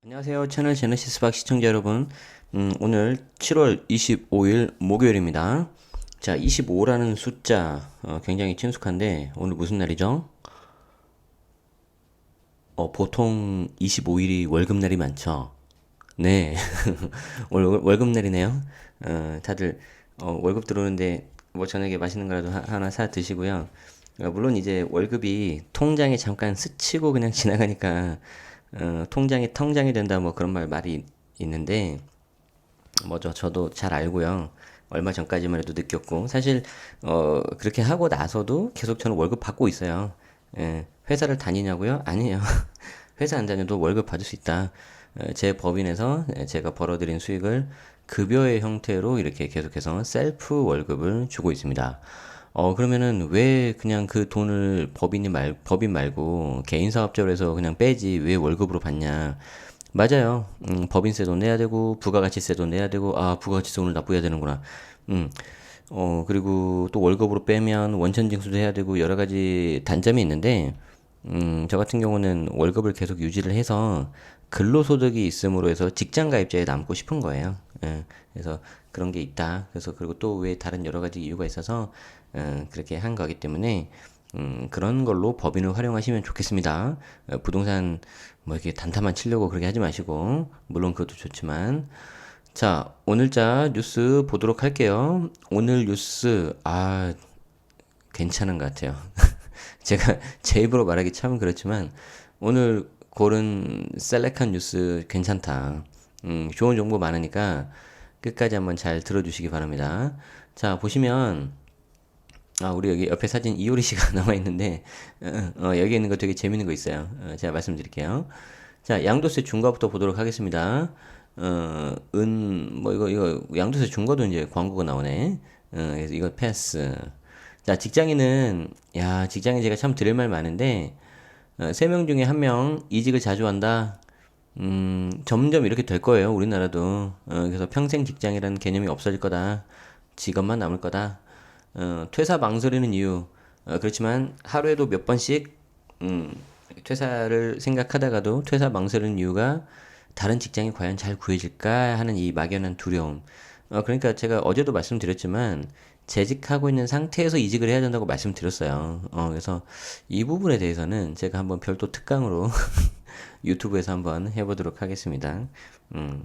안녕하세요. 채널 제네시스 박 시청자 여러분. 오늘 7월 25일 목요일입니다. 자, 25라는 숫자 굉장히 친숙한데 오늘 무슨 날이죠? 보통 25일이 월급날이 많죠. 네, 월급날이네요. 다들 월급 들어오는데 뭐 저녁에 맛있는 거라도 하나 사 드시고요. 물론 이제 월급이 통장에 잠깐 스치고 그냥 지나가니까 통장이 텅장이 된다 뭐 그런 말이 있는데 뭐죠? 저도 잘 알고요. 얼마 전까지만 해도 느꼈고 사실 그렇게 하고 나서도 계속 저는 월급 받고 있어요. 예, 회사를 다니냐고요? 아니에요. 회사 안 다녀도 월급 받을 수 있다. 제 법인에서 제가 벌어들인 수익을 급여의 형태로 이렇게 계속해서 셀프 월급을 주고 있습니다. 그러면은 왜 그냥 그 돈을 법인 말고 개인 사업자로 해서 그냥 빼지 왜 월급으로 받냐? 맞아요. 법인세도 내야 되고, 부가가치세도 내야 되고, 아, 부가가치세 오늘 납부해야 되는구나. 음, 그리고 또 월급으로 빼면 원천징수도 해야 되고, 여러 가지 단점이 있는데, 저 같은 경우는 월급을 계속 유지를 해서 근로소득이 있음으로 해서 직장 가입자에 남고 싶은 거예요. 예, 그래서 그런 게 있다. 그래서 그리고 또 왜 다른 여러 가지 이유가 있어서 그렇게 한 거기 때문에 그런 걸로 법인을 활용하시면 좋겠습니다. 부동산 뭐 이렇게 단타만 치려고 그렇게 하지 마시고 물론 그것도 좋지만 자 오늘자 뉴스 보도록 할게요. 오늘 뉴스 괜찮은 것 같아요. 제가 제 입으로 말하기 참 그렇지만 오늘 고른 셀렉한 뉴스 괜찮다. 좋은 정보 많으니까 끝까지 한번 잘 들어주시기 바랍니다. 자, 보시면 우리 여기 옆에 사진 이효리 씨가 나와 있는데 여기 있는 거 되게 재밌는 거 있어요. 제가 말씀드릴게요. 자, 양도세 중과부터 보도록 하겠습니다. 뭐 이거 양도세 중과도 이제 광고가 나오네. 그래서 이거 패스. 자, 직장인 제가 참 들을 말 많은데, 3명 중에 1명 이직을 자주 한다? 점점 이렇게 될 거예요, 우리나라도. 그래서 평생 직장이라는 개념이 없어질 거다. 직업만 남을 거다. 퇴사 망설이는 이유. 그렇지만 하루에도 몇 번씩, 퇴사를 생각하다가도 퇴사 망설이는 이유가 다른 직장이 과연 잘 구해질까 하는 이 막연한 두려움. 그러니까 제가 어제도 말씀드렸지만 재직하고 있는 상태에서 이직을 해야 된다고 말씀드렸어요. 그래서 이 부분에 대해서는 제가 한번 별도 특강으로 유튜브에서 한번 해보도록 하겠습니다.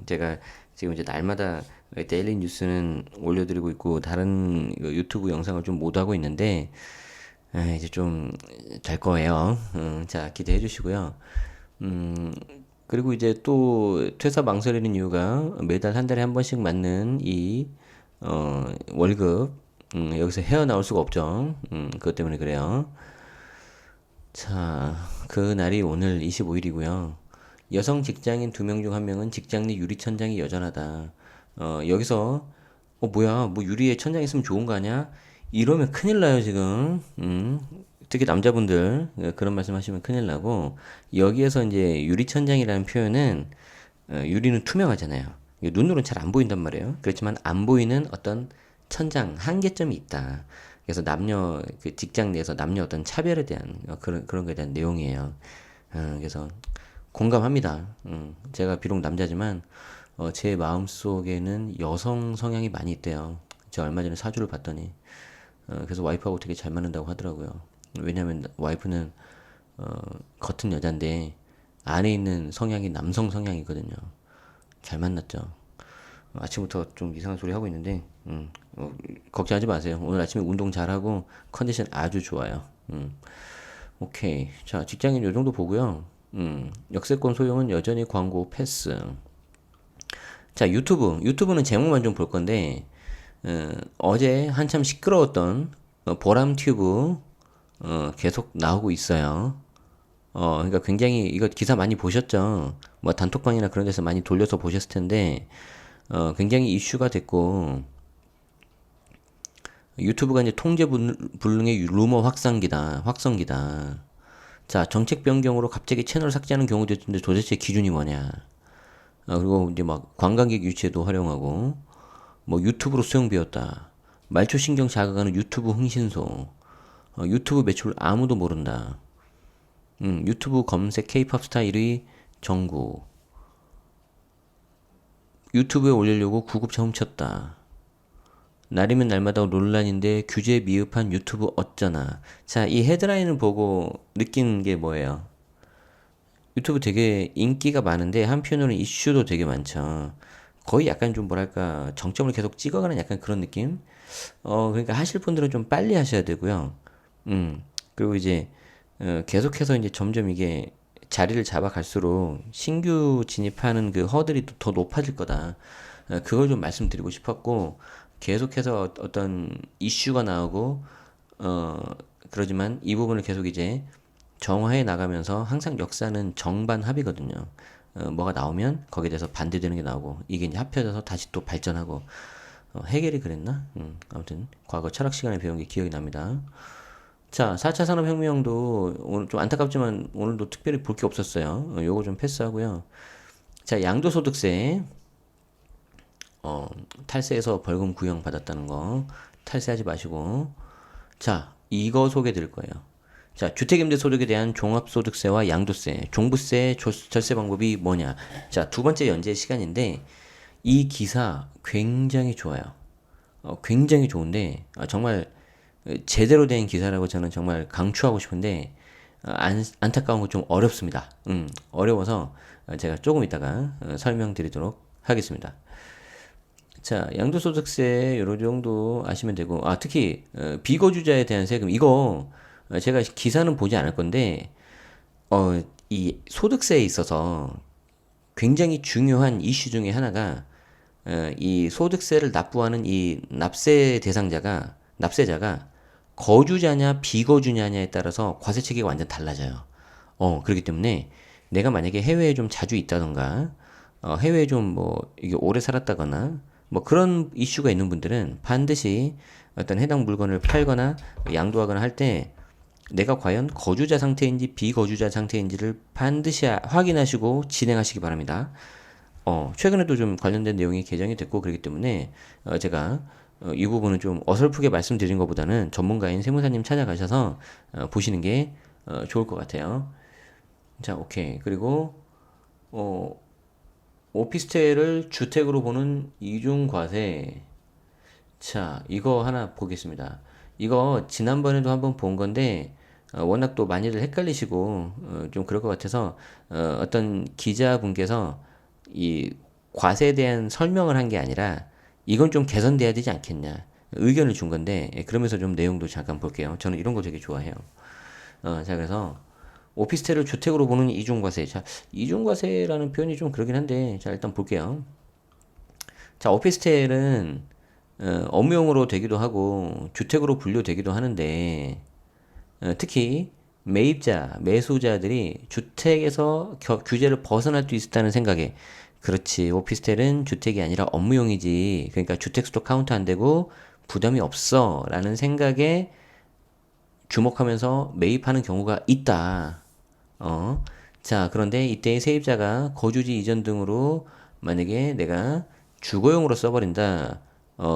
제가 지금 이제 날마다 데일리 뉴스는 올려드리고 있고 다른 유튜브 영상을 좀 못 하고 있는데 이제 좀 될 거예요. 자 기대해 주시고요. 그리고 이제 또 퇴사 망설이는 이유가 매달 한 달에 한 번씩 맞는 이 월급 여기서 헤어나올 수가 없죠. 그것 때문에 그래요. 자, 그 날이 오늘 25일이고요. 여성 직장인 2명 중 1명은 직장 내 유리 천장이 여전하다. 여기서 뭐야 뭐 유리에 천장 있으면 좋은 거 아니야? 이러면 큰일 나요 지금. 특히 남자분들 그런 말씀하시면 큰일 나고 여기에서 이제 유리 천장이라는 표현은 유리는 투명하잖아요. 눈으로는 잘 안 보인단 말이에요. 그렇지만 안 보이는 어떤 천장 한계점이 있다. 그래서 남녀 그 직장 내에서 남녀 어떤 차별에 대한 그런 거에 대한 내용이에요. 그래서 공감합니다. 제가 비록 남자지만 제 마음속에는 여성 성향이 많이 있대요. 제가 얼마 전에 사주를 봤더니 그래서 와이프하고 되게 잘 맞는다고 하더라고요. 왜냐면 와이프는 겉은 여잔데 안에 있는 성향이 남성 성향이거든요. 잘 만났죠. 아침부터 좀 이상한 소리 하고 있는데 걱정하지 마세요. 오늘 아침에 운동 잘하고 컨디션 아주 좋아요. 오케이. 자, 직장인 요 정도 보고요. 역세권 소용은 여전히 광고 패스. 자, 유튜브는 제목만 좀 볼 건데 어제 한참 시끄러웠던 보람 튜브 계속 나오고 있어요. 그러니까 굉장히 이거 기사 많이 보셨죠? 뭐 단톡방이나 그런 데서 많이 돌려서 보셨을 텐데 굉장히 이슈가 됐고 유튜브가 이제 통제불능의 루머 확성기다. 자, 정책 변경으로 갑자기 채널 삭제하는 경우도 있는데 도대체 기준이 뭐냐? 그리고 이제 막 관광객 유치에도 활용하고 뭐 유튜브로 수용 비웠다. 말초 신경 자극하는 유튜브 흥신소. 유튜브 매출 아무도 모른다. 유튜브 검색 K-팝 스타 1위 정구. 유튜브에 올리려고 구급차 훔쳤다. 날이면 날마다 논란인데 규제 미흡한 유튜브 어쩌나. 자, 이 헤드라인을 보고 느낀 게 뭐예요? 유튜브 되게 인기가 많은데 한편으로는 이슈도 되게 많죠. 거의 약간 좀 뭐랄까 정점을 계속 찍어가는 약간 그런 느낌? 그러니까 하실 분들은 좀 빨리 하셔야 되고요. 그리고 이제 계속해서 이제 점점 이게 자리를 잡아갈수록 신규 진입하는 그 허들이 더 높아질 거다. 그걸 좀 말씀드리고 싶었고 계속해서 어떤 이슈가 나오고 어 그러지만 이 부분을 계속 이제 정화해 나가면서 항상 역사는 정반합이거든요. 뭐가 나오면 거기에 대해서 반대되는 게 나오고 이게 이제 합쳐져서 다시 또 발전하고 해겔이 그랬나? 아무튼 과거 철학 시간에 배운 게 기억이 납니다. 자, 4차 산업혁명도 오늘 좀 안타깝지만 오늘도 특별히 볼 게 없었어요. 요거 좀 패스하고요. 자, 양도소득세 탈세해서 벌금 구형 받았다는 거 탈세하지 마시고 자, 이거 소개해 드릴 거예요. 자, 주택임대소득에 대한 종합소득세와 양도세, 종부세 절세 방법이 뭐냐. 자, 두 번째 연재 시간인데 이 기사 굉장히 좋아요. 굉장히 좋은데 정말 제대로 된 기사라고 저는 정말 강추하고 싶은데 안타까운 건 좀 어렵습니다. 어려워서 제가 조금 이따가 설명드리도록 하겠습니다. 자, 양도소득세 요런 정도 아시면 되고, 특히 비거주자에 대한 세금 이거 제가 기사는 보지 않을 건데, 이 소득세에 있어서 굉장히 중요한 이슈 중에 하나가 이 소득세를 납부하는 이 납세자가 거주자냐 비거주냐냐에 따라서 과세 체계가 완전 달라져요. 그렇기 때문에 내가 만약에 해외에 좀 자주 있다던가, 해외에 좀 뭐 이게 오래 살았다거나 뭐 그런 이슈가 있는 분들은 반드시 어떤 해당 물건을 팔거나 양도하거나 할 때 내가 과연 거주자 상태인지 비거주자 상태인지를 반드시 확인하시고 진행하시기 바랍니다. 최근에도 좀 관련된 내용이 개정이 됐고 그렇기 때문에 제가 이 부분은 좀 어설프게 말씀드린 것보다는 전문가인 세무사님 찾아가셔서 보시는 게 좋을 것 같아요. 자, 오케이. 그리고 어, 오피스텔을 주택으로 보는 이중과세. 자, 이거 하나 보겠습니다. 이거 지난번에도 한번 본 건데 워낙 또 많이들 헷갈리시고 좀 그럴 것 같아서 어떤 기자분께서 이 과세에 대한 설명을 한 게 아니라 이건 좀 개선돼야 되지 않겠냐 의견을 준 건데 그러면서 좀 내용도 잠깐 볼게요. 저는 이런 거 되게 좋아해요. 자, 그래서 오피스텔을 주택으로 보는 이중과세. 자, 이중과세라는 표현이 좀 그러긴 한데 자, 일단 볼게요. 자, 오피스텔은 업무용으로 되기도 하고 주택으로 분류되기도 하는데 특히 매입자, 매수자들이 주택에서 규제를 벗어날 수 있다는 생각에 그렇지 오피스텔은 주택이 아니라 업무용이지 그러니까 주택수도 카운트 안 되고 부담이 없어 라는 생각에 주목하면서 매입하는 경우가 있다. 자, 그런데 이때 세입자가 거주지 이전 등으로 만약에 내가 주거용으로 써버린다.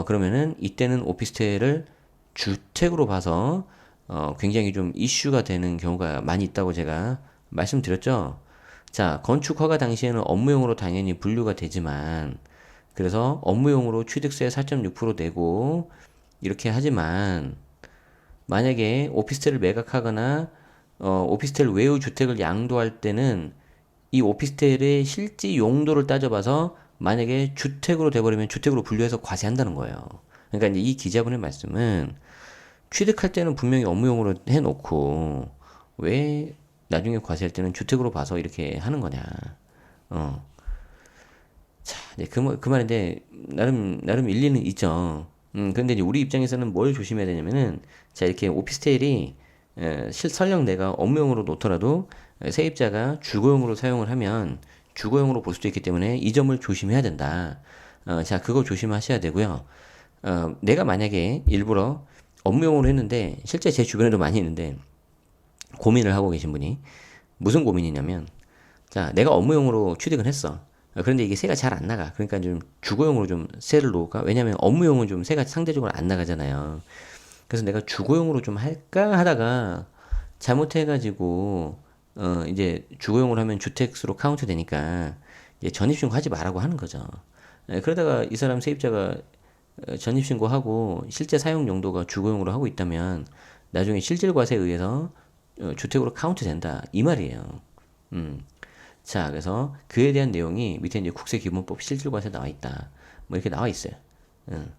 그러면은 이때는 오피스텔을 주택으로 봐서 굉장히 좀 이슈가 되는 경우가 많이 있다고 제가 말씀드렸죠. 자, 건축 허가 당시에는 업무용으로 당연히 분류가 되지만 그래서 업무용으로 취득세 4.6% 내고 이렇게 하지만 만약에 오피스텔을 매각하거나 오피스텔 외의 주택을 양도할 때는 이 오피스텔의 실제 용도를 따져봐서 만약에 주택으로 돼버리면 주택으로 분류해서 과세한다는 거예요. 그러니까 이제 이 기자분의 말씀은 취득할 때는 분명히 업무용으로 해놓고 왜 나중에 과세할 때는 주택으로 봐서 이렇게 하는 거냐. 자, 이제 그 말인데 나름 일리는 있죠. 근데 이제 우리 입장에서는 뭘 조심해야 되냐면은 자, 이렇게 오피스텔이 설령 내가 업무용으로 놓더라도 세입자가 주거용으로 사용을 하면 주거용으로 볼 수도 있기 때문에 이 점을 조심해야 된다. 자, 그거 조심하셔야 되고요. 내가 만약에 일부러 업무용으로 했는데 실제 제 주변에도 많이 있는데 고민을 하고 계신 분이 무슨 고민이냐면 자, 내가 업무용으로 취득을 했어. 그런데 이게 세가 잘 안 나가. 그러니까 좀 주거용으로 좀 세를 놓을까? 왜냐면 업무용은 좀 세가 상대적으로 안 나가잖아요. 그래서 내가 주거용으로 좀 할까 하다가 잘못해가지고 이제 주거용으로 하면 주택수로 카운트 되니까 이제 전입신고 하지 말라고 하는 거죠. 그러다가 이 사람 세입자가 전입신고하고 실제 사용 용도가 주거용으로 하고 있다면 나중에 실질과세에 의해서 주택으로 카운트 된다. 이 말이에요. 음. 자, 그래서 그에 대한 내용이 밑에 이제 국세기본법 실질과세 나와 있다. 뭐 이렇게 나와 있어요. 음.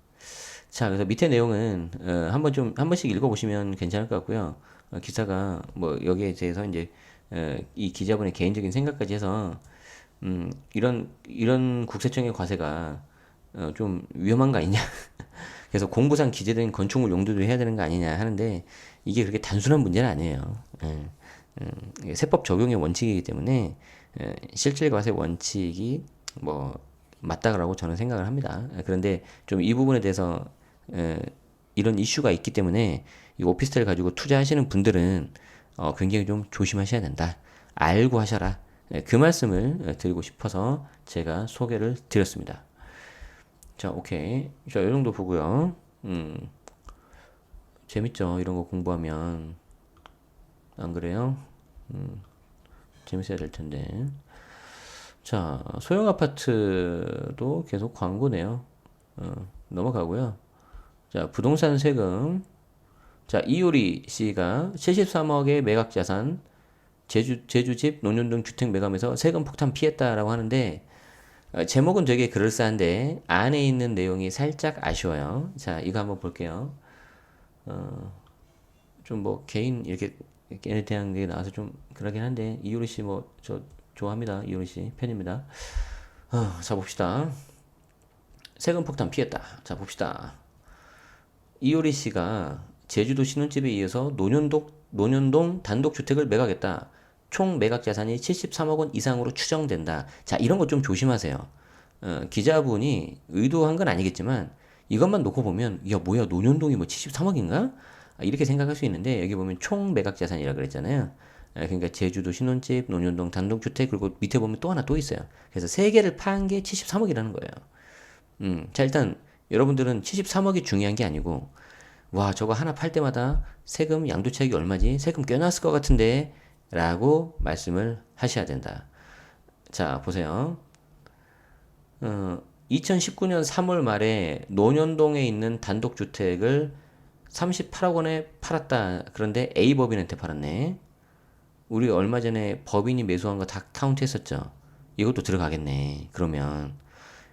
자, 그래서 밑에 내용은 한 번씩 읽어보시면 괜찮을 것 같고요. 기사가 뭐 여기에 대해서 이제 이 기자분의 개인적인 생각까지 해서 이런 국세청의 과세가 좀 위험한 거 아니냐. 그래서 공부상 기재된 건축물 용도도 해야 되는 거 아니냐 하는데 이게 그렇게 단순한 문제는 아니에요. 이게 세법 적용의 원칙이기 때문에 실질과세 원칙이 뭐 맞다라고 저는 생각을 합니다. 그런데 좀 이 부분에 대해서 이런 이슈가 있기 때문에 이 오피스텔 가지고 투자하시는 분들은 굉장히 좀 조심하셔야 된다. 알고 하셔라. 그 말씀을 드리고 싶어서 제가 소개를 드렸습니다. 자, 오케이. 자, 이 정도 보고요. 재밌죠? 이런 거 공부하면. 안 그래요? 재밌어야 될 텐데. 자, 소형 아파트도 계속 광고네요. 넘어가고요. 자, 부동산 세금. 자, 이효리 씨가 73억의 매각 자산, 제주집, 논현동 주택 매감에서 세금 폭탄 피했다라고 하는데, 제목은 되게 그럴싸한데, 안에 있는 내용이 살짝 아쉬워요. 자, 이거 한번 볼게요. 좀 뭐, 개인, 이렇게, 걔에 대한 게 나와서 좀 그러긴 한데, 이효리 씨 뭐, 저, 좋아합니다. 이효리 씨 팬입니다. 자, 봅시다. 세금 폭탄 피했다. 자, 봅시다. 이효리 씨가 제주도 신혼집에 이어서 논현동 단독주택을 매각했다. 총 매각 자산이 73억 원 이상으로 추정된다. 자, 이런 거 좀 조심하세요. 기자분이 의도한 건 아니겠지만 이것만 놓고 보면 야, 뭐야, 논현동이 뭐 73억인가? 이렇게 생각할 수 있는데 여기 보면 총 매각 자산이라 그랬잖아요. 그러니까 제주도 신혼집, 논현동 단독주택, 그리고 밑에 보면 또 하나 또 있어요. 그래서 세 개를 판 게 73억이라는 거예요. 자, 일단 여러분들은 73억이 중요한 게 아니고 와, 저거 하나 팔 때마다 세금 양도차익이 얼마지? 세금 꽤 났을 것 같은데 라고 말씀을 하셔야 된다. 자, 보세요. 2019년 3월 말에 논현동에 있는 단독주택을 38억 원에 팔았다. 그런데 A법인한테 팔았네. 우리 얼마 전에 법인이 매수한 거 다 카운트 했었죠. 이것도 들어가겠네. 그러면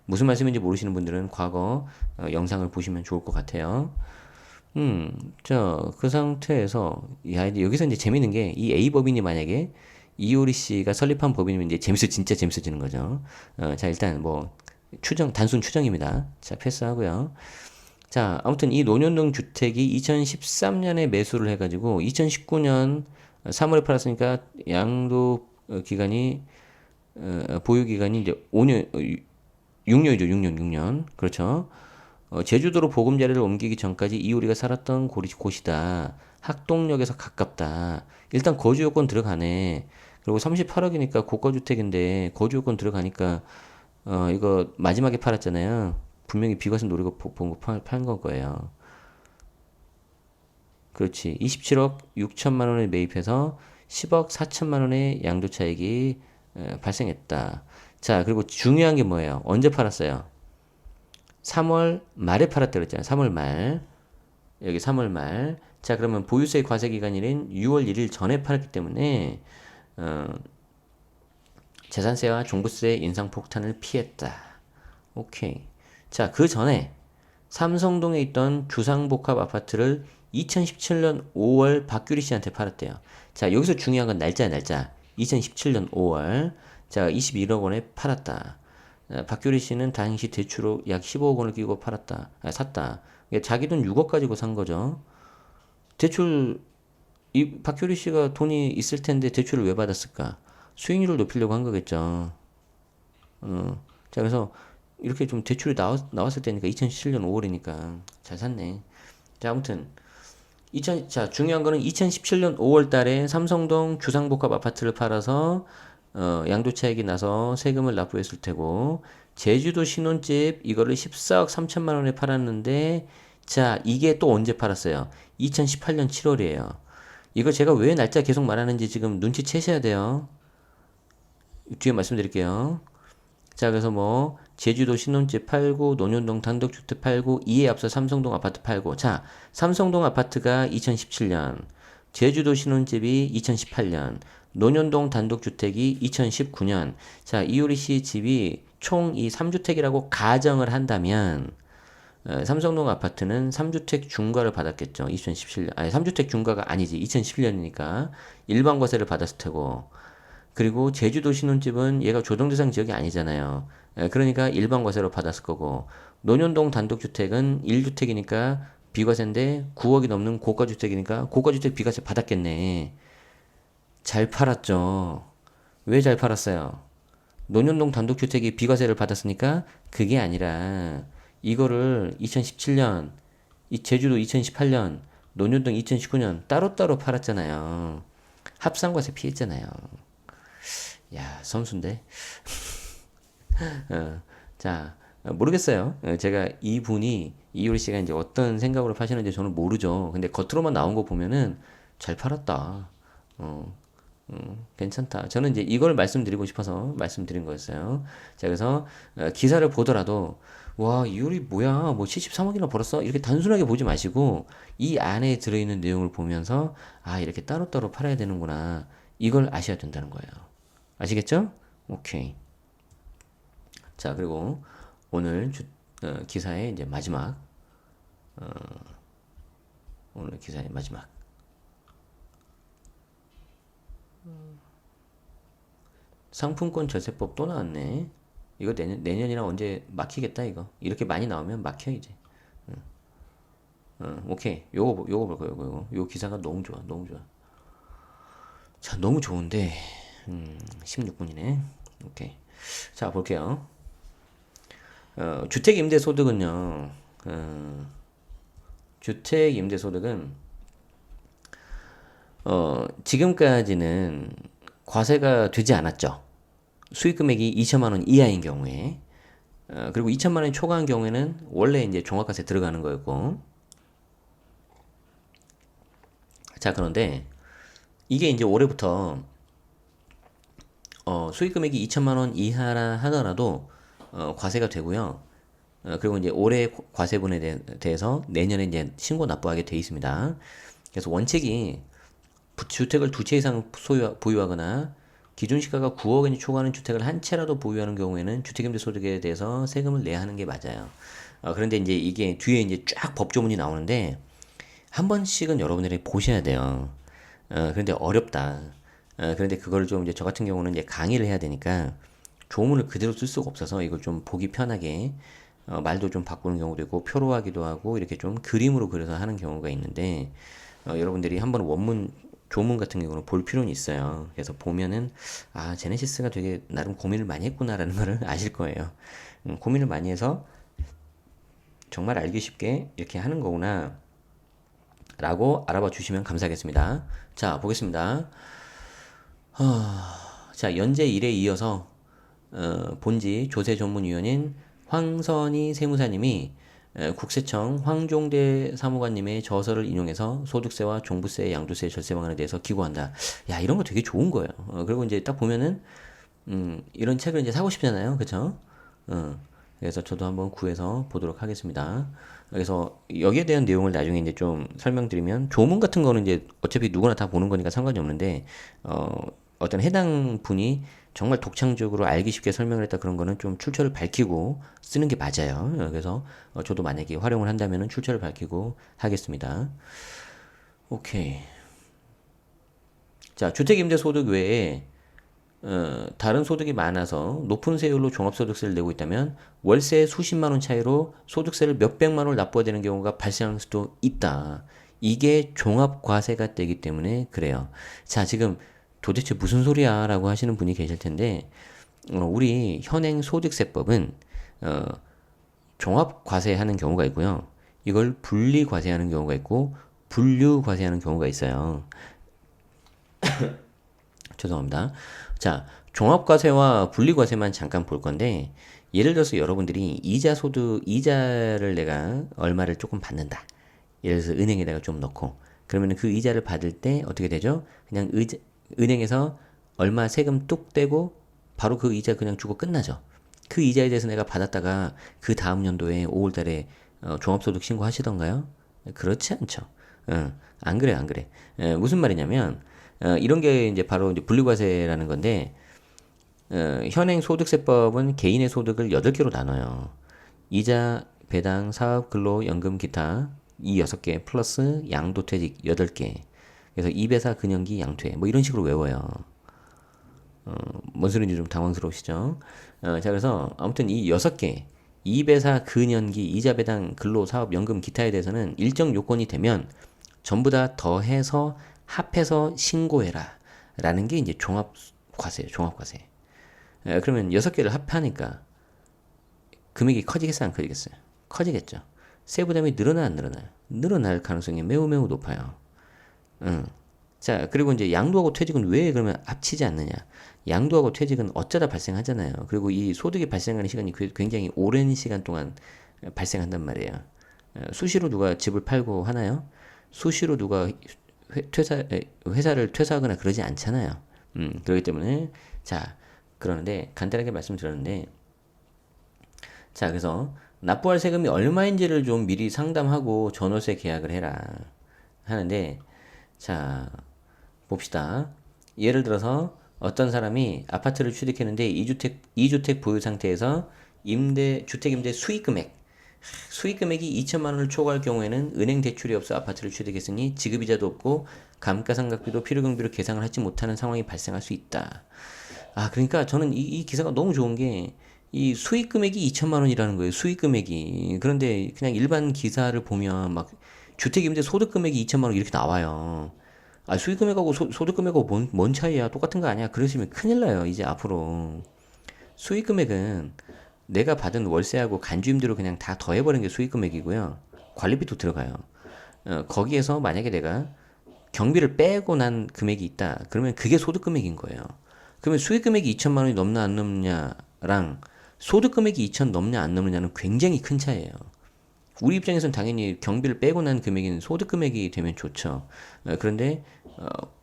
무슨 말씀인지 모르시는 분들은 과거 영상을 보시면 좋을 것 같아요. 자, 그 상태에서, 야, 이제 여기서 이제 재밌는 게, 이 A법인이 만약에 이효리 씨가 설립한 법인이면 이제 진짜 재밌어지는 거죠. 자, 일단 뭐, 단순 추정입니다. 자, 패스하고요. 자, 아무튼 이 논현동 주택이 2013년에 매수를 해가지고, 2019년 3월에 팔았으니까, 양도 기간이, 보유 기간이 이제 5년, 6년이죠, 6년. 그렇죠. 제주도로 보금자리를 옮기기 전까지 이효리가 살았던 곳이다. 학동역에서 가깝다. 일단 거주 요건 들어가네. 그리고 38억이니까 고가주택인데 거주 요건 들어가니까 이거 마지막에 팔았잖아요. 분명히 비과세 노리고 본거 팔건 거예요. 그렇지. 27억 6천만 원에 매입해서 10억 4천만 원의 양도차익이 발생했다. 자, 그리고 중요한 게 뭐예요? 언제 팔았어요? 3월 말에 팔았다 그랬잖아요. 3월 말. 여기 3월 말. 자, 그러면 보유세 과세 기간일인 6월 1일 전에 팔았기 때문에 재산세와 종부세 인상 폭탄을 피했다. 오케이. 자, 그 전에 삼성동에 있던 주상복합 아파트를 2017년 5월 박규리 씨한테 팔았대요. 자, 여기서 중요한 건 날짜. 2017년 5월. 자, 21억 원에 팔았다. 박규리 씨는 당시 대출로 약 15억 원을 끼고 샀다. 자기 돈 6억 가지고 산 거죠. 이 박규리 씨가 돈이 있을 텐데 대출을 왜 받았을까? 수익률을 높이려고 한 거겠죠. 자, 그래서 이렇게 좀 대출이 나왔을 때니까 2017년 5월이니까 잘 샀네. 자, 아무튼 자, 중요한 거는 2017년 5월 달에 삼성동 주상복합 아파트를 팔아서 양도차익이 나서 세금을 납부했을 테고, 제주도 신혼집 이거를 14억 3천만 원에 팔았는데, 자, 이게 또 언제 팔았어요? 2018년 7월이에요. 이거 제가 왜 날짜 계속 말하는지 지금 눈치채셔야 돼요. 뒤에 말씀드릴게요. 자, 그래서 뭐 제주도 신혼집 팔고, 논현동 단독주택 팔고, 이에 앞서 삼성동 아파트 팔고. 자, 삼성동 아파트가 2017년, 제주도 신혼집이 2018년, 논현동 단독주택이 2019년. 자, 이효리 씨 집이 총 이 3주택이라고 가정을 한다면, 삼성동 아파트는 3주택 중과를 받았겠죠. 2017년. 아니, 3주택 중과가 아니지. 2011년이니까. 일반 과세를 받았을 테고. 그리고 제주도 신혼집은 얘가 조정대상 지역이 아니잖아요. 그러니까 일반 과세로 받았을 거고. 논현동 단독주택은 1주택이니까 비과세인데 9억이 넘는 고가주택이니까 고가주택 비과세 받았겠네. 잘 팔았죠. 왜 잘 팔았어요? 논현동 단독주택이 비과세를 받았으니까 그게 아니라 이거를 2017년, 이 제주도 2018년, 논현동 2019년 따로따로 팔았잖아요. 합산과세 피했잖아요. 야, 선수인데. 자, 모르겠어요. 제가 이분이 이효리 씨가 이제 어떤 생각으로 파시는지 저는 모르죠. 근데 겉으로만 나온 거 보면은 잘 팔았다. 어, 괜찮다. 저는 이제 이걸 말씀드리고 싶어서 말씀드린 거였어요. 자, 그래서 기사를 보더라도 와, 이효리 뭐야? 뭐 73억이나 벌었어? 이렇게 단순하게 보지 마시고 이 안에 들어있는 내용을 보면서 아, 이렇게 따로따로 팔아야 되는구나. 이걸 아셔야 된다는 거예요. 아시겠죠? 오케이. 자, 그리고 오늘 기사의 이제 마지막, 오늘 기사의 마지막. 상품권 절세법 또 나왔네. 이거 내년이나 언제 막히겠다, 이거. 이렇게 많이 나오면 막혀, 이제. 오케이. 요거 볼 거예요, 요거. 요 기사가 너무 좋아, 너무 좋아. 자, 너무 좋은데, 16분이네. 오케이. 자, 볼게요. 주택임대소득은요, 주택임대소득은, 지금까지는 과세가 되지 않았죠. 수익 금액이 2천만 원 이하인 경우에. 그리고 2천만 원 초과한 경우에는 원래 이제 종합과세 들어가는 거였고. 자, 그런데 이게 이제 올해부터 수익 금액이 2천만 원 이하라 하더라도 과세가 되고요. 그리고 이제 올해 과세분에 대해서 내년에 이제 신고 납부하게 돼 있습니다. 그래서 원칙이 주택을 두 채 이상 보유하거나 기준 시가가 9억 원이 초과하는 주택을 한 채라도 보유하는 경우에는 주택임대소득에 대해서 세금을 내야 하는 게 맞아요. 그런데 이제 이게 뒤에 이제 쫙 법조문이 나오는데 한 번씩은 여러분들이 보셔야 돼요. 그런데 어렵다. 그런데 그걸 좀 이제 저 같은 경우는 이제 강의를 해야 되니까 조문을 그대로 쓸 수가 없어서 이걸 좀 보기 편하게 말도 좀 바꾸는 경우도 있고 표로 하기도 하고 이렇게 좀 그림으로 그려서 하는 경우가 있는데 여러분들이 한번 원문 조문 같은 경우는 볼 필요는 있어요. 그래서 보면은 아 제네시스가 되게 나름 고민을 많이 했구나라는 거를 아실 거예요. 고민을 많이 해서 정말 알기 쉽게 이렇게 하는 거구나 라고 알아봐 주시면 감사하겠습니다. 자 보겠습니다. 자 연재 1에 이어서 본지 조세전문위원인 황선희 세무사님이 국세청 황종대 사무관님의 저서를 인용해서 소득세와 종부세, 양도세 절세 방안에 대해서 기고한다. 야, 이런 거 되게 좋은 거예요. 그리고 이제 딱 보면은, 이런 책을 이제 사고 싶잖아요. 그쵸? 그래서 저도 한번 구해서 보도록 하겠습니다. 그래서 여기에 대한 내용을 나중에 이제 좀 설명드리면, 조문 같은 거는 이제 어차피 누구나 다 보는 거니까 상관이 없는데, 어떤 해당 분이 정말 독창적으로 알기 쉽게 설명을 했다 그런 거는 좀 출처를 밝히고 쓰는 게 맞아요. 그래서 저도 만약에 활용을 한다면 출처를 밝히고 하겠습니다. 오케이. 자, 주택임대소득 외에 다른 소득이 많아서 높은 세율로 종합소득세를 내고 있다면 월세 수십만 원 차이로 소득세를 몇백만 원을 납부해야 되는 경우가 발생할 수도 있다. 이게 종합과세가 되기 때문에 그래요. 자, 지금 도대체 무슨 소리야? 라고 하시는 분이 계실 텐데, 우리 현행 소득세법은, 종합과세하는 경우가 있고요. 이걸 분리과세하는 경우가 있고, 분류과세하는 경우가 있어요. 죄송합니다. 자, 종합과세와 분리과세만 잠깐 볼 건데, 예를 들어서 여러분들이 이자를 내가 얼마를 조금 받는다. 예를 들어서 은행에다가 좀 넣고, 그러면 그 이자를 받을 때 어떻게 되죠? 그냥 은행에서 얼마 세금 뚝 떼고 바로 그 이자 그냥 주고 끝나죠. 그 이자에 대해서 내가 받았다가 그 다음 연도에 5월 달에 종합소득 신고하시던가요? 그렇지 않죠. 안 그래, 안 그래. 무슨 말이냐면, 이런 게 이제 바로 이제 분리과세라는 건데, 현행 소득세법은 개인의 소득을 8개로 나눠요. 이자, 배당, 사업, 근로, 연금, 기타 이 6개 플러스 양도퇴직 8개. 그래서 2배사, 근연기, 양퇴 뭐 이런 식으로 외워요. 뭔 소리인지 좀 당황스러우시죠? 자, 그래서 아무튼 이 6개 2배사, 근연기, 이자, 배당, 근로, 사업, 연금, 기타에 대해서는 일정 요건이 되면 전부 다 더해서 합해서 신고해라 라는 게 이제 종합과세예요. 종합과세. 그러면 6개를 합하니까 금액이 커지겠어요, 안 커지겠어요? 커지겠죠. 세부담이 늘어나 안 늘어나요? 늘어날 가능성이 매우 매우 높아요. 응. 자, 그리고 이제 양도하고 퇴직은 왜 그러면 합치지 않느냐? 양도하고 퇴직은 어쩌다 발생하잖아요. 그리고 이 소득이 발생하는 시간이 굉장히 오랜 시간 동안 발생한단 말이에요. 수시로 누가 집을 팔고 하나요? 수시로 누가 회사를 퇴사하거나 그러지 않잖아요. 그렇기 때문에 자, 그러는데 간단하게 말씀드렸는데 자, 그래서 납부할 세금이 얼마인지를 좀 미리 상담하고 전월세 계약을 해라 하는데 자, 봅시다. 예를 들어서 어떤 사람이 아파트를 취득했는데 이주택 보유 상태에서 주택임대 수익금액이 2천만 원을 초과할 경우에는 은행 대출이 없어 아파트를 취득했으니 지급이자도 없고 감가상각비도 필요경비로 계상을 하지 못하는 상황이 발생할 수 있다. 아, 그러니까 저는 이 기사가 너무 좋은 게 이 수익 금액이 2천만 원이라는 거예요. 수익 금액이. 그런데 그냥 일반 기사를 보면 막 주택임대 소득 금액이 2천만 원 이렇게 나와요. 아, 수익 금액하고 소득 금액하고 뭔 차이야? 똑같은 거 아니야? 그러시면 큰일 나요. 이제 앞으로. 수익 금액은 내가 받은 월세하고 간주임대로 그냥 다 더해버린 게 수익 금액이고요. 관리비도 들어가요. 거기에서 만약에 내가 경비를 빼고 난 금액이 있다. 그러면 그게 소득 금액인 거예요. 그러면 수익 금액이 2천만 원이 넘나 안 넘냐랑 소득 금액이 2천 넘냐 안 넘느냐는 굉장히 큰 차이예요. 우리 입장에서는 당연히 경비를 빼고 난 금액인 소득 금액이 되면 좋죠. 그런데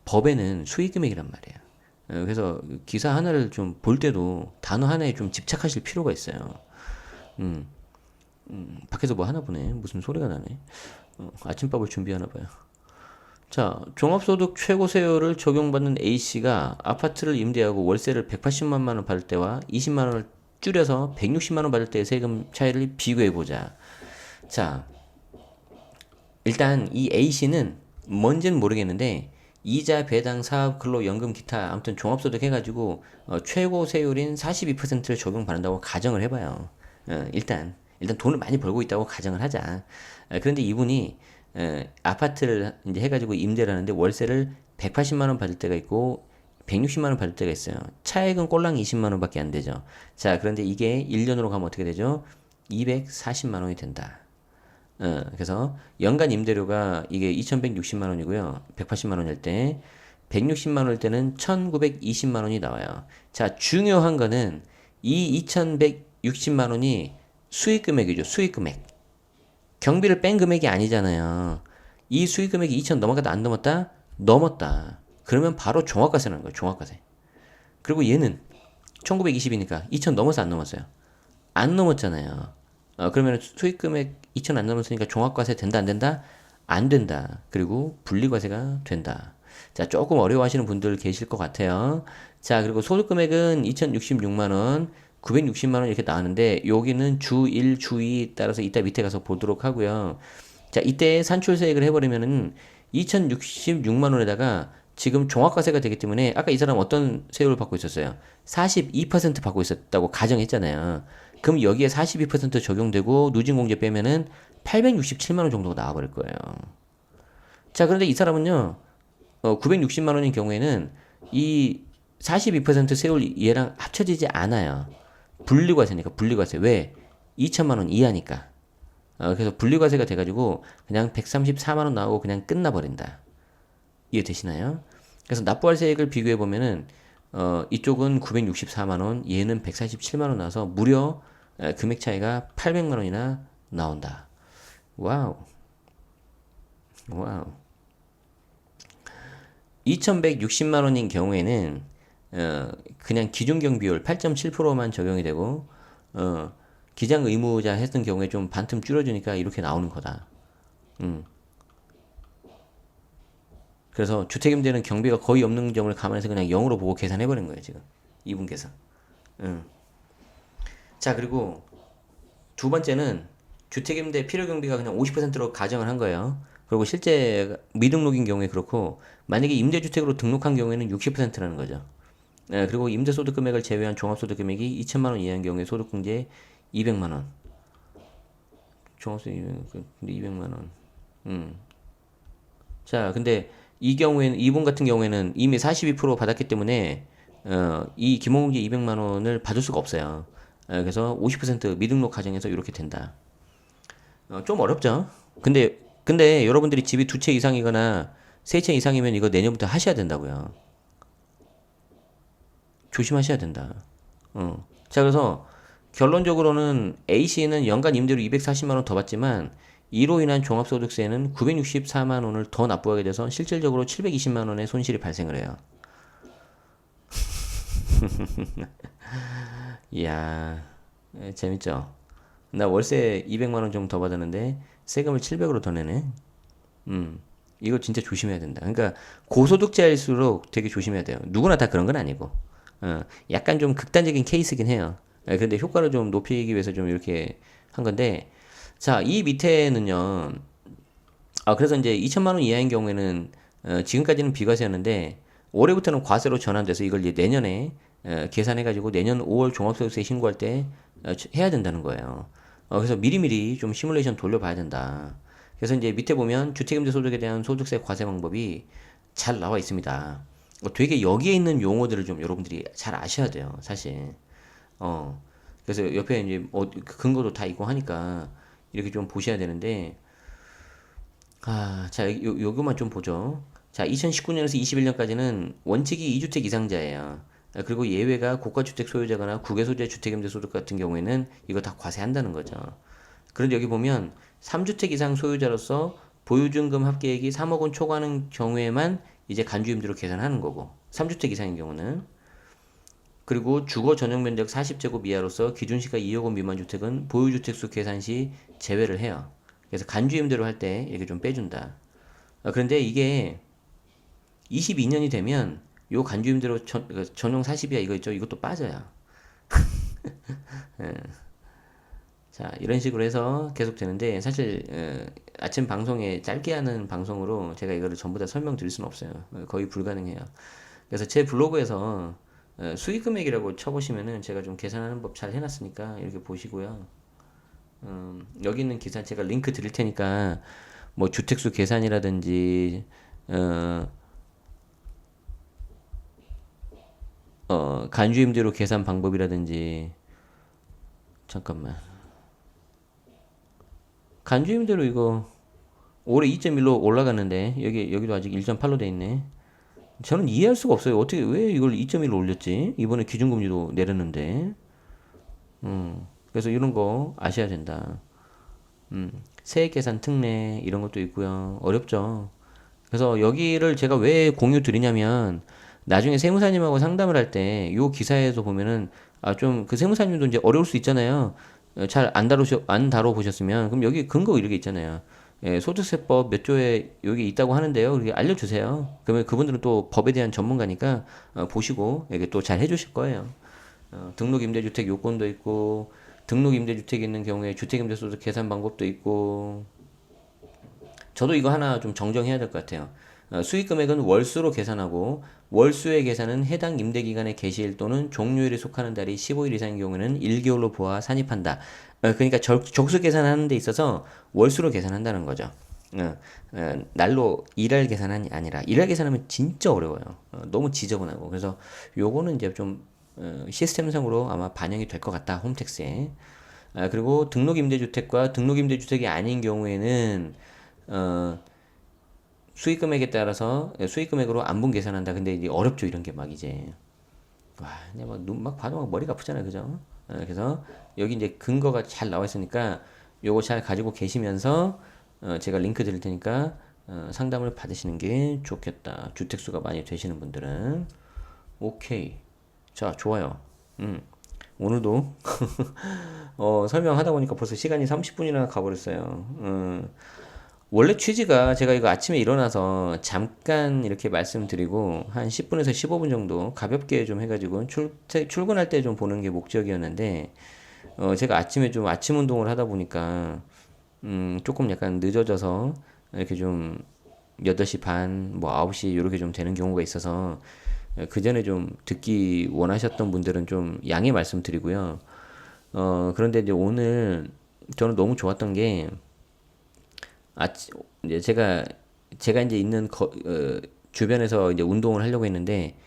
법에는 수익 금액이란 말이에요. 그래서 기사 하나를 좀 볼 때도 단어 하나에 좀 집착하실 필요가 있어요. 음, 밖에서 뭐 하나 보네. 무슨 소리가 나네. 아침밥을 준비하나 봐요. 자, 종합소득 최고세율을 적용받는 A씨가 아파트를 임대하고 월세를 180만 원 받을 때와 20만 원을 줄여서 160만 원 받을 때의 세금 차이를 비교해보자. 자, 일단 이 A씨는 뭔지는 모르겠는데 이자, 배당, 사업, 근로, 연금, 기타 아무튼 종합소득 해가지고 최고 세율인 42%를 적용받는다고 가정을 해봐요. 일단 돈을 많이 벌고 있다고 가정을 하자. 그런데 이분이 아파트를 이제 해가지고 임대를 하는데 월세를 180만 원 받을 때가 있고 160만 원 받을 때가 있어요. 차액은 꼴랑 20만 원밖에 안 되죠. 자, 그런데 이게 1년으로 가면 어떻게 되죠? 240만 원이 된다. 그래서 연간 임대료가 이게 2,160만 원이고요. 180만 원일 때 160만 원일 때는 1,920만 원이 나와요. 자, 중요한 거는 이 2,160만 원이 수익 금액이죠. 수익 금액. 경비를 뺀 금액이 아니잖아요. 이 수익 금액이 2천 넘어갔다 안 넘었다? 넘었다. 그러면 바로 종합과세라는 거예요. 종합과세. 그리고 얘는 1920이니까 2천 넘어서 안 넘었어요. 안 넘었잖아요. 그러면 수익 금액 2천 안 넘었으니까 종합과세 된다 안 된다? 안 된다. 그리고 분리과세가 된다. 자, 조금 어려워하시는 분들 계실 것 같아요. 자, 그리고 소득 금액은 2,066만 원, 960만 원 이렇게 나왔는데 여기는 주 1, 주 2 따라서 이따 밑에 가서 보도록 하고요. 자, 이때 산출세액을 해버리면은 2,066만 원에다가 지금 종합과세가 되기 때문에 아까 이 사람 어떤 세율을 받고 있었어요? 42% 받고 있었다고 가정했잖아요. 그럼 여기에 42% 적용되고 누진공제 빼면은 867만 원 정도가 나와버릴 거예요. 자, 그런데 이 사람은요, 960만 원인 경우에는 이 42% 세율 얘랑 합쳐지지 않아요. 분리과세니까, 분리과세. 왜? 2천만 원 이하니까. 그래서 분리과세가 돼가지고 그냥 134만 원 나오고 그냥 끝나버린다. 이해되시나요? 그래서 납부할 세액을 비교해 보면은 이쪽은 964만 원, 얘는 147만 원 나와서 무려 금액 차이가 800만 원이나 나온다. 와우. 와우. 2,160만 원인 경우에는 그냥 기준경비율 8.7%만 적용이 되고 어, 기장 의무자 했던 경우에 좀 반틈 줄여주니까 이렇게 나오는 거다. 음. 그래서 주택임대는 경비가 거의 없는 점을 감안해서 그냥 0으로 보고 계산해버린 거예요, 지금. 이분께서. 음. 자, 그리고 두 번째는 주택임대 필요경비가 그냥 50%로 가정을 한 거예요. 그리고 실제 미등록인 경우에 그렇고, 만약에 임대주택으로 등록한 경우에는 60%라는 거죠. 그리고 임대소득 금액을 제외한 종합소득 금액이 2천만 원 이하인 경우에 소득공제 200만 원. 종합소득 200만 원. 음. 자, 근데 이 경우에는 이분 같은 경우에는 이미 42% 받았기 때문에 이 기본공제 200만 원을 받을 수가 없어요. 그래서 50% 미등록 가정에서 이렇게 된다. 좀 어렵죠. 근데 여러분들이 집이 두 채 이상이거나 세 채 이상이면 이거 내년부터 하셔야 된다고요. 조심하셔야 된다. 자, 그래서 결론적으로는 A씨는 연간 임대료 240만 원 더 받지만 이로 인한 종합소득세는 964만 원을 더 납부하게 돼서 실질적으로 720만 원의 손실이 발생을 해요. 이야, 재밌죠? 나 월세 200만 원 정도 더 받았는데 세금을 700으로 더 내네. 음, 이거 진짜 조심해야 된다. 그러니까 고소득자일수록 되게 조심해야 돼요. 누구나 다 그런 건 아니고, 약간 좀 극단적인 케이스긴 해요. 근데 효과를 좀 높이기 위해서 좀 이렇게 한 건데, 자, 이 밑에는요. 그래서 이제 2천만 원 이하인 경우에는 지금까지는 비과세였는데 올해부터는 과세로 전환돼서 이걸 이제 내년에 계산해가지고 내년 5월 종합소득세 신고할 때 해야 된다는 거예요. 그래서 미리미리 좀 시뮬레이션 돌려봐야 된다. 그래서 이제 밑에 보면 주택임대 소득에 대한 소득세 과세 방법이 잘 나와 있습니다. 되게 여기에 있는 용어들을 좀 여러분들이 잘 아셔야 돼요, 사실. 어, 그래서 옆에 이제 근거도 다 있고 하니까 이렇게 좀 보셔야 되는데, 자, 요거만 좀 보죠. 자, 2019년에서 21년까지는 원칙이 2주택 이상자예요. 그리고 예외가 고가주택 소유자거나 국외소재 주택임대 소득 같은 경우에는 이거 다 과세한다는 거죠. 그런데 여기 보면 3주택 이상 소유자로서 보유증금 합계액이 3억 원 초과하는 경우에만 이제 간주임대로 계산하는 거고, 3주택 이상인 경우는. 그리고 주거 전용 면적 40제곱 이하로서 기준시가 2억 원 미만 주택은 보유주택 수 계산 시 제외를 해요. 그래서 간주임대로 할 때 이렇게 좀 빼준다. 그런데 이게 22년이 되면 요 간주임대로 전용 40이야 이거 있죠? 이것도 빠져요. 자, 이런 식으로 해서 계속 되는데 사실 아침 방송에 짧게 하는 방송으로 제가 이거를 전부 다 설명드릴 수는 없어요. 거의 불가능해요. 그래서 제 블로그에서 수익 금액이라고 쳐보시면은 제가 좀 계산하는 법 잘 해놨으니까 이렇게 보시고요. 여기 있는 기사 제가 링크 드릴 테니까 뭐 주택수 계산이라든지 어, 간주임대로 계산 방법이라든지 잠깐만 간주임대로 이거 올해 2.1로 올라갔는데 여기도 아직 1.8로 돼 있네. 저는 이해할 수가 없어요. 어떻게 왜 이걸 2.1로 올렸지? 이번에 기준금리도 내렸는데. 그래서 이런 거 아셔야 된다. 세액 계산 특례 이런 것도 있고요. 어렵죠. 그래서 여기를 제가 왜 공유 드리냐면 나중에 세무사님하고 상담을 할 때 요 기사에서 보면은 좀 그 세무사님도 이제 어려울 수 있잖아요. 잘 안 다뤄보셨으면 그럼 여기 근거 이렇게 있잖아요. 소득세법 몇 조에 여기 있다고 하는데요. 이렇게 알려주세요. 그러면 그분들은 또 법에 대한 전문가니까 보시고 이게 또 잘 해주실 거예요. 등록임대주택 요건도 있고 등록임대주택이 있는 경우에 주택임대소득 계산 방법도 있고 저도 이거 하나 좀 정정해야 될 것 같아요. 수익 금액은 월수로 계산하고 월수의 계산은 해당 임대기간의 개시일 또는 종료일에 속하는 달이 15일 이상인 경우에는 1개월로 보아 산입한다. 그러니까 적수 계산하는 데 있어서 월수로 계산한다는 거죠. 날로 일할 계산이 아니라 일할 계산하면 진짜 어려워요. 너무 지저분하고 그래서 요거는 이제 좀 시스템상으로 아마 반영이 될 것 같다 홈택스에. 그리고 등록임대주택과 등록임대주택이 아닌 경우에는 수익 금액에 따라서 수익 금액으로 안분 계산한다. 근데 이제 어렵죠 이런 게 막 이제 와, 그냥 막 눈 막 봐도 막 머리가 아프잖아요, 그죠? 그래서 여기 이제 근거가 잘 나와 있으니까 요거 잘 가지고 계시면서 제가 링크 드릴 테니까 상담을 받으시는 게 좋겠다. 주택수가 많이 되시는 분들은 오케이. 자, 좋아요. 음. 오늘도 설명하다 보니까 벌써 시간이 30분이나 가버렸어요. 원래 취지가 제가 이거 아침에 일어나서 잠깐 이렇게 말씀드리고 한 10분에서 15분 정도 가볍게 좀 해가지고 출근할 때 좀 보는 게 목적이었는데 제가 아침에 좀 아침 운동을 하다 보니까 조금 약간 늦어져서 이렇게 좀 8시 반, 뭐 9시 이렇게 좀 되는 경우가 있어서 그 전에 좀 듣기 원하셨던 분들은 좀 양해 말씀드리고요. 그런데 이제 오늘 저는 너무 좋았던 게 이제 제가 이제 있는 주변에서 이제 운동을 하려고 했는데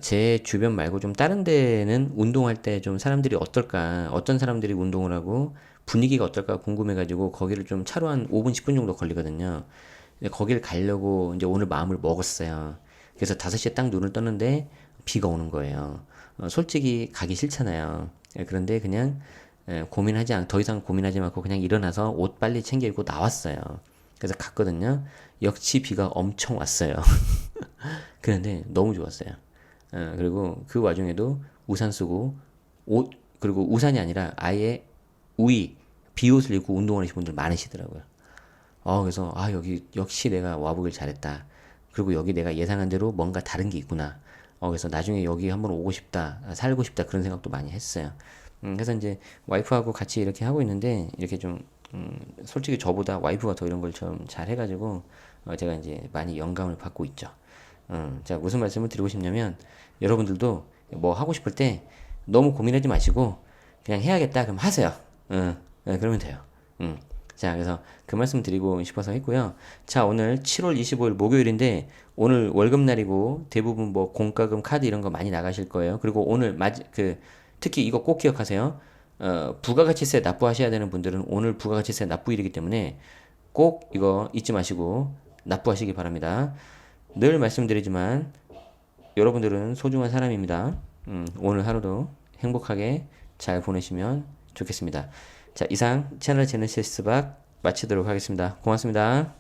제 주변 말고 좀 다른 데는 운동할 때 좀 사람들이 어떨까, 어떤 사람들이 운동을 하고 분위기가 어떨까 궁금해가지고 거기를 좀 차로 한 5분, 10분 정도 걸리거든요. 근데 거기를 가려고 이제 오늘 마음을 먹었어요. 그래서 5시에 딱 눈을 떴는데 비가 오는 거예요. 솔직히 가기 싫잖아요. 그런데 그냥 더 이상 고민하지 말고 그냥 일어나서 옷 빨리 챙겨 입고 나왔어요. 그래서 갔거든요. 역시 비가 엄청 왔어요. 그런데 너무 좋았어요. 그리고 그 와중에도 우산 쓰고 옷, 그리고 우산이 아니라 아예 비옷을 입고 운동하시는 분들 많으시더라고요. 그래서 여기 역시 내가 와보길 잘했다. 그리고 여기 내가 예상한 대로 뭔가 다른 게 있구나. 그래서 나중에 여기 한번 오고 싶다, 살고 싶다 그런 생각도 많이 했어요. 그래서 이제 와이프하고 같이 이렇게 하고 있는데 이렇게 좀 솔직히 저보다 와이프가 더 이런 걸 좀 잘 해가지고 제가 이제 많이 영감을 받고 있죠. 자, 무슨 말씀을 드리고 싶냐면 여러분들도 뭐 하고 싶을 때 너무 고민하지 마시고 그냥 해야겠다 그럼 하세요. 그러면 돼요. 자, 그래서 그 말씀 드리고 싶어서 했고요. 자, 오늘 7월 25일 목요일인데 오늘 월급날이고 대부분 뭐 공과금 카드 이런 거 많이 나가실 거예요. 그리고 오늘 특히 이거 꼭 기억하세요. 부가가치세 납부하셔야 되는 분들은 오늘 부가가치세 납부일이기 때문에 꼭 이거 잊지 마시고 납부하시기 바랍니다. 늘 말씀드리지만 여러분들은 소중한 사람입니다. 오늘 하루도 행복하게 잘 보내시면 좋겠습니다. 자, 이상 채널 제네시스 박 마치도록 하겠습니다. 고맙습니다.